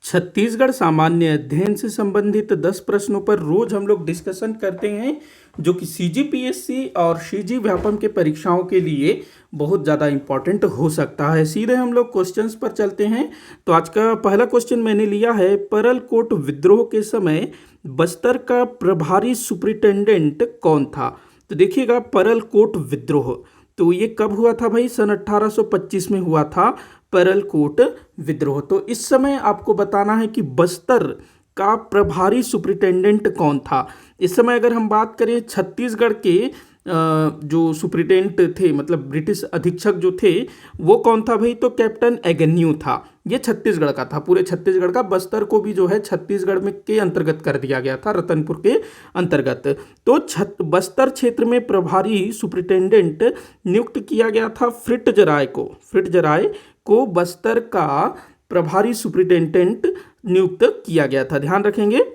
छत्तीसगढ़ सामान्य अध्ययन से संबंधित 10 प्रश्नों पर रोज हम लोग डिस्कशन करते हैं, जो कि सीजीपीएससी और सीजी व्यापम के परीक्षाओं के लिए बहुत ज़्यादा इम्पोर्टेंट हो सकता है। सीधे हम लोग क्वेश्चंस पर चलते हैं। तो आज का पहला क्वेश्चन मैंने लिया है, परलकोट विद्रोह के समय बस्तर का प्रभारी सुप्रिटेंडेंट कौन था। तो देखिएगा, परलकोट विद्रोह तो ये कब हुआ था भाई? सन 1825 में हुआ था परलकोट विद्रोह। तो इस समय आपको बताना है कि बस्तर का प्रभारी सुप्रिटेंडेंट कौन था। इस समय अगर हम बात करें छत्तीसगढ़ के जो सुप्रिटेंडेंट थे, मतलब ब्रिटिश अधीक्षक जो थे, वो कौन था भाई? तो कैप्टन एगन्यू था। ये छत्तीसगढ़ का था, पूरे छत्तीसगढ़ का। बस्तर को भी जो है छत्तीसगढ़ में के अंतर्गत कर दिया गया था, रतनपुर के अंतर्गत। तो बस्तर क्षेत्र में प्रभारी सुप्रिटेंडेंट नियुक्त किया गया था फ्रिट्जराय को। फ्रिट्जराय को बस्तर का प्रभारी सुप्रिटेंडेंट नियुक्त किया गया था, ध्यान रखेंगे,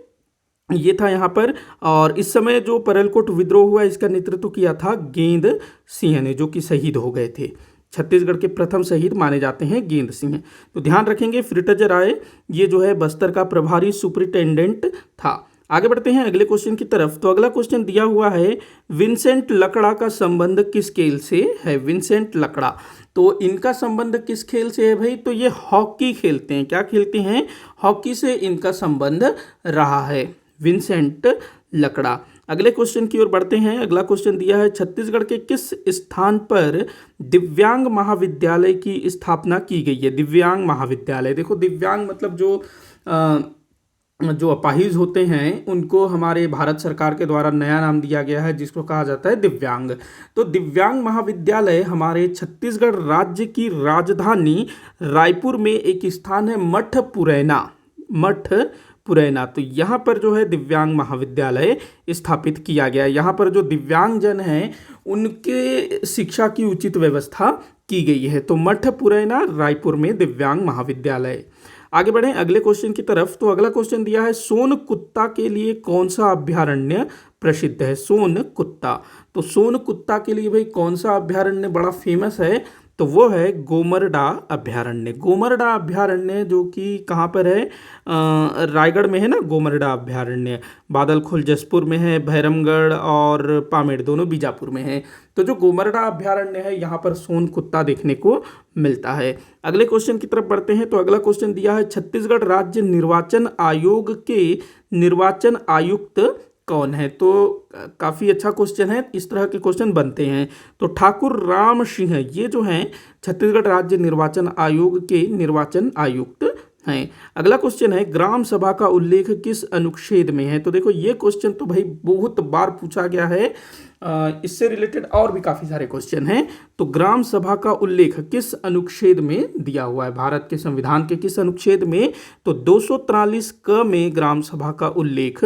ये था यहाँ पर। और इस समय जो परलकोट विद्रोह हुआ, इसका नेतृत्व किया था गेंद सिंह ने, जो कि शहीद हो गए थे। छत्तीसगढ़ के प्रथम शहीद माने जाते हैं गेंद सिंह। तो ध्यान रखेंगे, फ्रिट्जराय ये जो है बस्तर का प्रभारी सुप्रिटेंडेंट था। आगे बढ़ते हैं अगले क्वेश्चन की तरफ। तो अगला क्वेश्चन दिया हुआ है, विंसेंट लकड़ा का संबंध किस खेल से है? विंसेंट लकड़ा, तो इनका संबंध किस खेल से है भाई? तो ये हॉकी खेलते हैं। क्या खेलते हैं? हॉकी से इनका संबंध रहा है विंसेंट लकड़ा। अगले क्वेश्चन की ओर बढ़ते हैं। अगला क्वेश्चन दिया है, छत्तीसगढ़ के किस स्थान पर दिव्यांग महाविद्यालय की स्थापना की गई है? दिव्यांग महाविद्यालय, देखो दिव्यांग मतलब जो अपाहिज होते हैं उनको हमारे भारत सरकार के द्वारा नया नाम दिया गया है, जिसको कहा जाता है दिव्यांग। तो दिव्यांग महाविद्यालय हमारे छत्तीसगढ़ राज्य की राजधानी रायपुर में एक स्थान है, मठपुरैना। मठपुरैना, तो यहाँ पर जो है दिव्यांग महाविद्यालय स्थापित किया गया है। यहाँ पर जो दिव्यांगजन हैं उनके शिक्षा की उचित व्यवस्था की गई है। तो मठपुरैना रायपुर में दिव्यांग महाविद्यालय। आगे बढ़ें अगले क्वेश्चन की तरफ। तो अगला क्वेश्चन दिया है, सोनकुत्ता के लिए कौन सा अभ्यारण्य प्रसिद्ध है? सोनकुत्ता, तो सोनकुत्ता के लिए भाई कौन सा अभ्यारण्य बड़ा फेमस है? तो वो है गोमरडा अभ्यारण्य। गोमरडा अभ्यारण्य जो कि कहाँ पर है? रायगढ़ में है ना गोमरडा अभ्यारण्य। बादलखोल जसपुर में है, भैरमगढ़ और पामेड़ दोनों बीजापुर में है। तो जो गोमरडा अभ्यारण्य है, यहाँ पर सोनकुत्ता देखने को मिलता है। अगले क्वेश्चन की तरफ बढ़ते हैं। तो अगला क्वेश्चन दिया है, छत्तीसगढ़ राज्य निर्वाचन आयोग के निर्वाचन आयुक्त कौन है? तो काफ़ी अच्छा क्वेश्चन है, इस तरह के क्वेश्चन बनते हैं। तो ठाकुर राम सिंह ये जो हैं छत्तीसगढ़ राज्य निर्वाचन आयोग के निर्वाचन आयुक्त हैं। अगला क्वेश्चन है, ग्राम सभा का उल्लेख किस अनुच्छेद में है? तो देखो ये क्वेश्चन तो भाई बहुत बार पूछा गया है, इससे रिलेटेड और भी काफ़ी सारे क्वेश्चन हैं। तो ग्राम सभा का उल्लेख किस अनुच्छेद में दिया हुआ है? भारत के संविधान के किस अनुच्छेद में? तो 243 क में ग्राम सभा का उल्लेख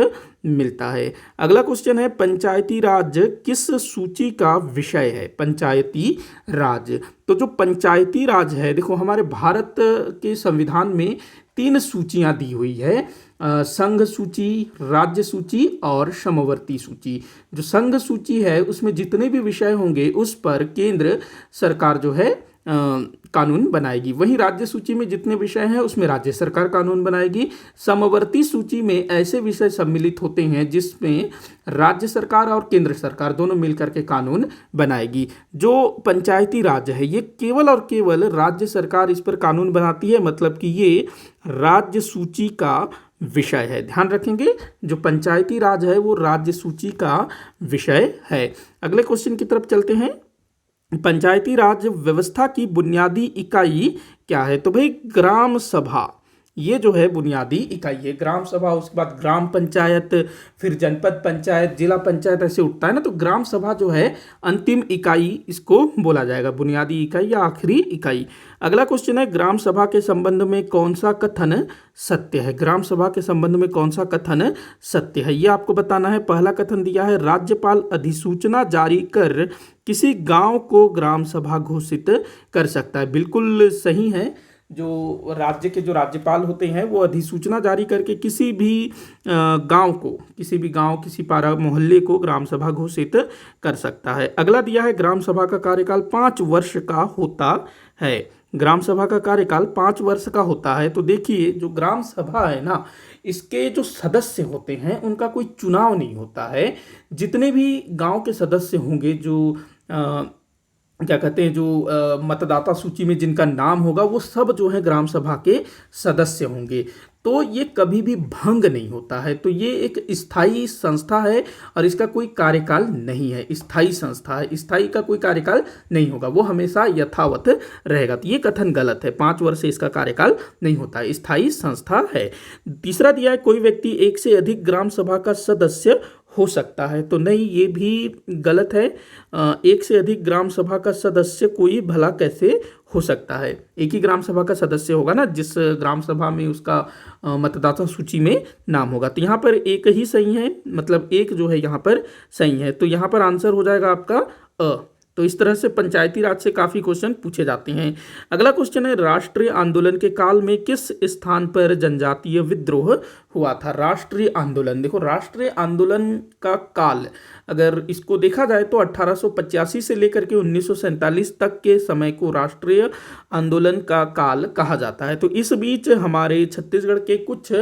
मिलता है। अगला क्वेश्चन है, पंचायती राज किस सूची का विषय है? पंचायती राज, तो जो पंचायती राज है, देखो हमारे भारत के संविधान में 3 सूचियां दी हुई है, संघ सूची, राज्य सूची और समवर्ती सूची। जो संघ सूची है उसमें जितने भी विषय होंगे उस पर केंद्र सरकार जो है कानून बनाएगी। वहीं राज्य सूची में जितने विषय हैं उसमें राज्य सरकार कानून बनाएगी। समवर्ती सूची में ऐसे विषय सम्मिलित होते हैं जिसमें राज्य सरकार और केंद्र सरकार दोनों मिलकर के कानून बनाएगी। जो पंचायती राज है ये केवल और केवल राज्य सरकार इस पर कानून बनाती है, मतलब कि ये राज्य सूची का विषय है। ध्यान रखेंगे, जो पंचायती राज है वो राज्य सूची का विषय है। अगले क्वेश्चन की तरफ चलते हैं। पंचायती राज व्यवस्था की बुनियादी इकाई क्या है? तो भाई ग्राम सभा, ये जो है बुनियादी इकाई है। ग्राम सभा, उसके बाद ग्राम पंचायत, फिर जनपद पंचायत, जिला पंचायत, ऐसे उठता है ना। तो ग्राम सभा जो है अंतिम इकाई इसको बोला जाएगा, बुनियादी इकाई या आखिरी इकाई। अगला क्वेश्चन है, ग्राम सभा के संबंध में कौन सा कथन सत्य है? ग्राम सभा के संबंध में कौन सा कथन सत्य है, ये आपको बताना है। पहला कथन दिया है, राज्यपाल अधिसूचना जारी कर किसी गांव को ग्राम सभा घोषित कर सकता है। बिल्कुल सही है, जो राज्य के जो राज्यपाल होते हैं वो अधिसूचना जारी करके किसी भी गांव को, किसी पारा मोहल्ले को ग्राम सभा घोषित कर सकता है। अगला दिया है, ग्राम सभा का कार्यकाल 5 वर्ष का होता है। ग्राम सभा का कार्यकाल 5 वर्ष का होता है। तो देखिए जो ग्राम सभा है ना, इसके जो सदस्य होते हैं उनका कोई चुनाव नहीं होता है। जितने भी गांव के सदस्य होंगे, जो क्या कहते हैं, जो मतदाता सूची में जिनका नाम होगा, वो सब जो है ग्राम सभा के सदस्य होंगे। तो ये कभी भी भंग नहीं होता है। तो ये एक स्थायी संस्था है और इसका कोई कार्यकाल नहीं है। स्थायी संस्था है, स्थायी का कोई कार्यकाल नहीं होगा, वो हमेशा यथावत रहेगा। तो ये कथन गलत है, 5 वर्ष से इसका कार्यकाल नहीं होता है, स्थायी संस्था है। तीसरा दिया है, कोई व्यक्ति एक से अधिक ग्राम सभा का सदस्य हो सकता है। तो नहीं, ये भी गलत है। एक से अधिक ग्राम सभा का सदस्य कोई भला कैसे हो सकता है? एक ही ग्राम सभा का सदस्य होगा ना, जिस ग्राम सभा में उसका मतदाता सूची में नाम होगा। तो यहाँ पर एक ही सही है, मतलब एक जो है यहाँ पर सही है। तो यहाँ पर आंसर हो जाएगा आपका अ। तो इस तरह से पंचायती राज से काफ़ी क्वेश्चन पूछे जाते हैं। अगला क्वेश्चन है, राष्ट्रीय आंदोलन के काल में किस स्थान पर जनजातीय विद्रोह हुआ था? राष्ट्रीय आंदोलन, देखो राष्ट्रीय आंदोलन का काल अगर इसको देखा जाए तो 1885 से लेकर के 1947 तक के समय को राष्ट्रीय आंदोलन का काल कहा जाता है। तो इस बीच हमारे छत्तीसगढ़ के कुछ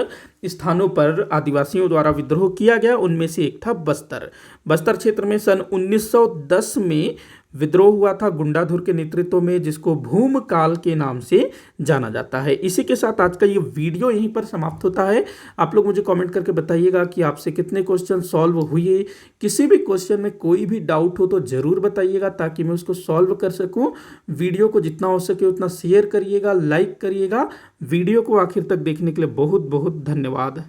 स्थानों पर आदिवासियों द्वारा विद्रोह किया गया। उनमें से एक था बस्तर। बस्तर क्षेत्र में सन 1910 में विद्रोह हुआ था गुंडाधुर के नेतृत्व में, जिसको भूमकाल के नाम से जाना जाता है। इसी के साथ आज का ये वीडियो यहीं पर समाप्त होता है। आप लोग मुझे कमेंट करके बताइएगा कि आपसे कितने क्वेश्चन सॉल्व हुए। किसी भी क्वेश्चन में कोई भी डाउट हो तो ज़रूर बताइएगा, ताकि मैं उसको सॉल्व कर सकूं। वीडियो को जितना हो सके उतना शेयर करिएगा, लाइक करिएगा। वीडियो को आखिर तक देखने के लिए बहुत बहुत धन्यवाद।